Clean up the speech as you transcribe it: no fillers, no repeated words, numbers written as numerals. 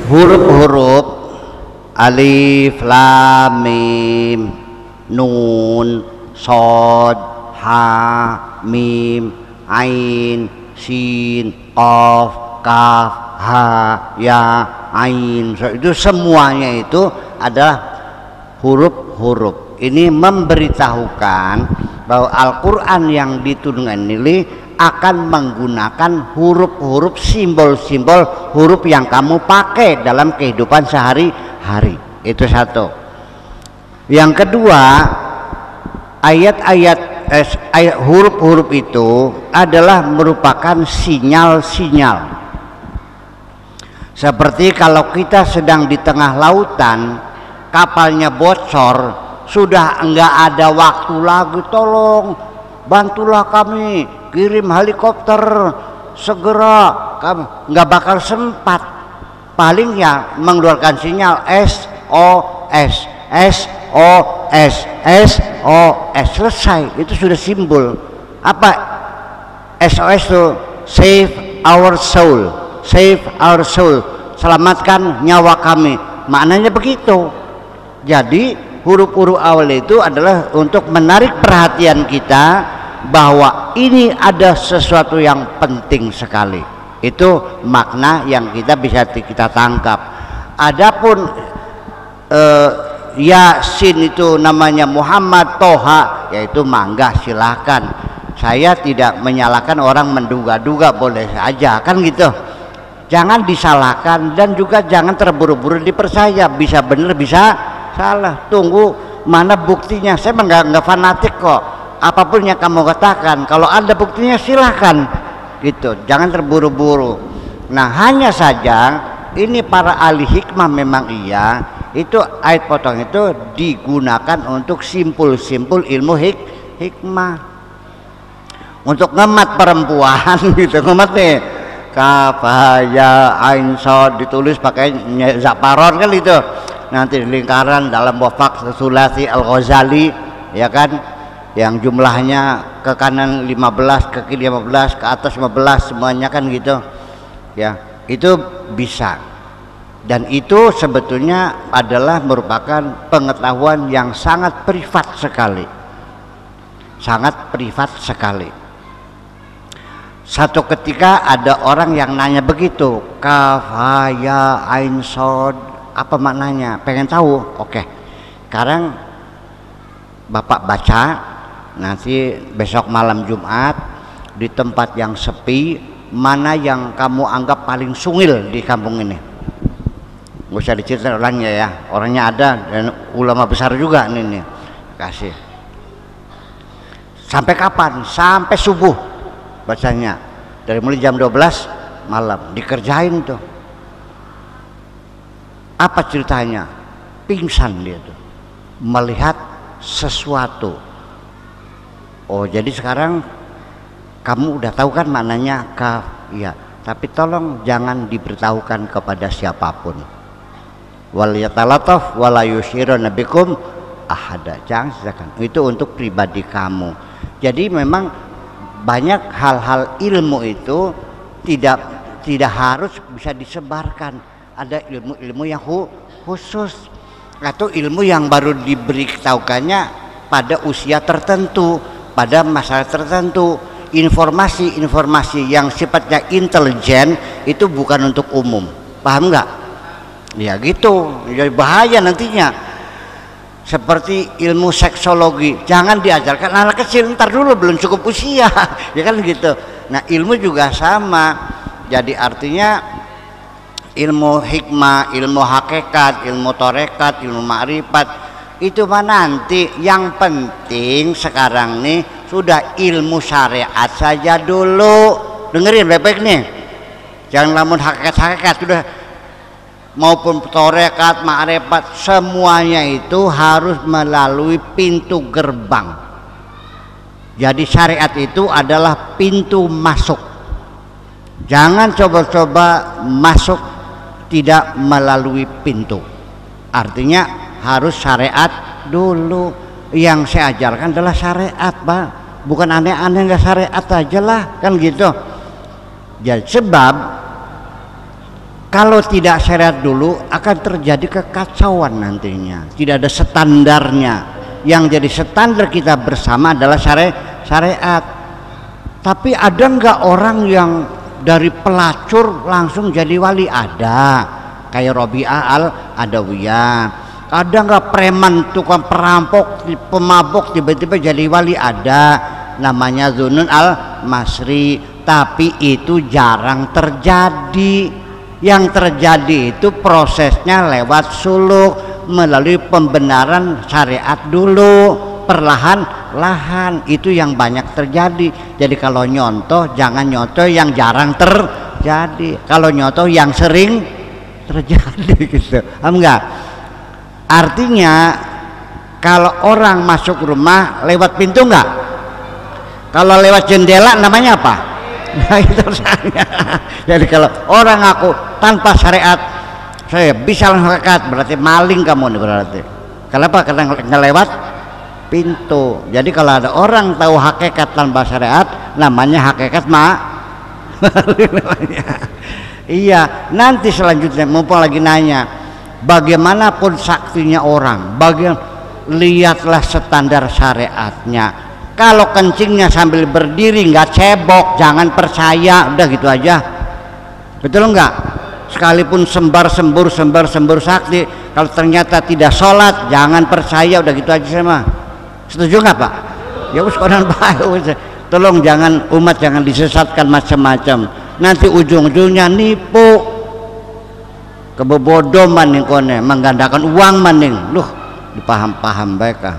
huruf-huruf alif, lam, mim, nun, shad, ha, mim, ain, shin, qaf, kaf, ha, ya, ain, itu semuanya itu adalah huruf-huruf. Ini memberitahukan bahwa Al-Quran yang diturunkan ini akan menggunakan huruf-huruf, simbol-simbol huruf yang kamu pakai dalam kehidupan sehari-hari. Itu satu. Yang kedua, ayat-ayat huruf-huruf itu adalah merupakan sinyal-sinyal. Seperti kalau kita sedang di tengah lautan, kapalnya bocor, sudah enggak ada waktu lagi, tolong bantulah kami, kirim helikopter segera. Kamu nggak bakal sempat, paling ya mengeluarkan sinyal SOS, SOS, SOS, selesai. Itu sudah simbol apa? SOS itu save our soul, save our soul, selamatkan nyawa kami, maknanya begitu. Jadi huruf-huruf awal itu adalah untuk menarik perhatian kita bahwa ini ada sesuatu yang penting sekali. Itu makna yang kita bisa kita tangkap. Adapun Yasin itu namanya Muhammad, Toha, yaitu mangga silahkan. Saya tidak menyalahkan orang menduga-duga, boleh saja kan gitu. Jangan disalahkan dan juga jangan terburu-buru dipercaya. Bisa benar bisa salah, tunggu mana buktinya. Saya nggak fanatik kok, apapun yang kamu katakan kalau ada buktinya silahkan gitu, jangan terburu-buru. Nah hanya saja ini para ahli hikmah memang iya, itu ayat potong itu digunakan untuk simpul-simpul ilmu hikmah, untuk ngemat perempuan gitu, ngemat nih kafaya ain shad ditulis pakai zaparon kan itu, nanti di lingkaran dalam wafak sulasi Al-Ghazali ya kan, yang jumlahnya ke kanan 15, ke kiri 15, ke atas 15, semuanya kan gitu ya. Itu bisa, dan itu sebetulnya adalah merupakan pengetahuan yang sangat privat sekali, sangat privat sekali. Satu ketika ada orang yang nanya begitu, kafaya ain shad, apa maknanya? Pengen tahu? Oke, sekarang Bapak baca, nanti besok malam Jumat di tempat yang sepi, mana yang kamu anggap paling sungil di kampung ini? Nggak usah diceritain orangnya ya, orangnya ada dan ulama besar juga nih. Kasih. Sampai kapan? Sampai subuh bacanya, dari mulai jam 12 malam dikerjain tuh. Apa ceritanya? Pingsan dia tuh melihat sesuatu. Oh jadi sekarang kamu udah tahu kan maknanya kaf, iya, tapi tolong jangan diberitahukan kepada siapapun. Wal yatalataf wala yusyiruna bikum ahada, jangan silakan, itu untuk pribadi kamu. Jadi memang banyak hal-hal ilmu itu tidak harus bisa disebarkan. Ada ilmu-ilmu yang khusus atau ilmu yang baru diberitahukannya pada usia tertentu, pada masa tertentu. Informasi-informasi yang sifatnya intelijen itu bukan untuk umum, paham nggak? Ya gitu, jadi bahaya nantinya. Seperti ilmu seksologi, jangan diajarkan anak kecil, ntar dulu belum cukup usia ya kan gitu. Nah ilmu juga sama, jadi artinya ilmu hikmah, ilmu hakikat, ilmu torekat, ilmu ma'rifat itu mah nanti. Yang penting sekarang nih sudah ilmu syariat saja dulu. Dengerin baik-baik nih, jangan lamun hakikat sudah, maupun torekat, ma'rifat, semuanya itu harus melalui pintu gerbang. Jadi syariat itu adalah pintu masuk. Jangan coba-coba masuk tidak melalui pintu. Artinya harus syariat dulu. Yang saya ajarkan adalah syariat, Pak. Bukan aneh-aneh, nggak syariat aja lah kan gitu. Jadi sebab kalau tidak syariat dulu akan terjadi kekacauan nantinya, tidak ada standarnya. Yang jadi standar kita bersama adalah syariat. Tapi ada nggak orang yang dari pelacur langsung jadi wali? Ada, kayak Robi'ah al-Adawiyah. Ada nggak preman, tukang perampok, pemabok tiba-tiba jadi wali? Ada, namanya Zunun al-Masri. Tapi itu jarang terjadi. Yang terjadi itu prosesnya lewat suluk, melalui pembenaran syariat dulu, perlahan-lahan. Itu yang banyak terjadi. Jadi kalau nyontoh, jangan nyontoh yang jarang terjadi, kalau nyontoh yang sering terjadi gitu. Enggak, artinya kalau orang masuk rumah lewat pintu enggak, kalau lewat jendela namanya apa? Nah itu saya. Jadi kalau orang aku tanpa syariat saya bisa langsung hakikat, berarti maling kamu nih berarti. Kenapa? Karena ngelewat pintu. Jadi kalau ada orang tahu hakikat tanpa syariat, namanya hakikat iya. Nanti selanjutnya mumpung lagi nanya, bagaimanapun saktinya orang, lihatlah standar syariatnya. Kalau kencingnya sambil berdiri nggak cebok, jangan percaya, udah gitu aja. Betul enggak? Sekalipun sembar-sembur sakti, kalau ternyata tidak sholat, jangan percaya, udah gitu aja sama. Setuju nggak Pak? Ya wis koran bae. Tolong jangan, umat jangan disesatkan macam-macam. Nanti ujung-ujungnya nipu, kebobodohan nih kone, menggandakan uang maning. Duh, dipaham-paham baik ah.